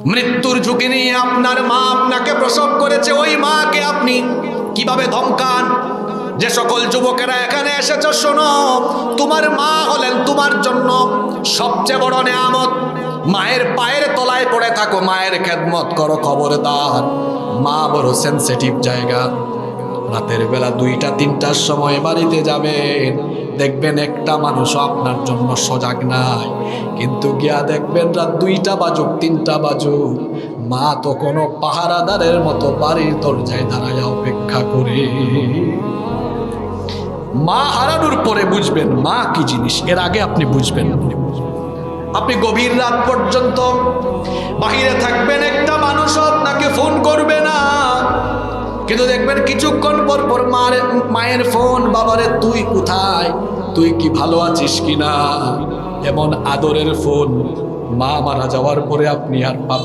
মৃত্যুর ঝুঁকি নিয়ে আপনার মা আপনাকে প্রসব করেছে, ওই মাকে আপনি কিভাবে ধমকান? যে সকল যুবকেরা এখানে এসেছ, শোনো, তোমার মা হলেন তোমার জন্য সবচেয়ে বড় নেয়ামত। মায়ের পায়ের তলায় পড়ে থাকো, মায়ের খেদমত করো। খবরদার, মা বড় সেনসিটিভ জায়গা। রাতের বেলা 2টা 3টার সময় বাড়িতে যাবেন, দেখবেন একটা মানুষও আপনার জন্য সজাগ নাই, কিন্তু গিয়া দেখবেন রাত 2টা বাজুক 3টা বাজুক, মা তো কোনো পাহারাদারের মতো বাড়ির দরজায় দাঁড়ায় অপেক্ষা করে। মা হারানোর পরে বুঝবেন মা কি জিনিস, এর আগে আপনি বুঝবেন। আপনি গভীর রাত পর্যন্ত বাহিরে থাকবেন, একটা মানুষও আপনাকে ফোন করবে না, কিন্তু দেখবেন কিছুক্ষণ পর পর মায়ের ফোন, বাবারে তুই কোথায়, তুই কি ভালো আছিস কিনা। এমন আদরের ফোন মা মারা যাওয়ার পরে আপনি আর পাবেন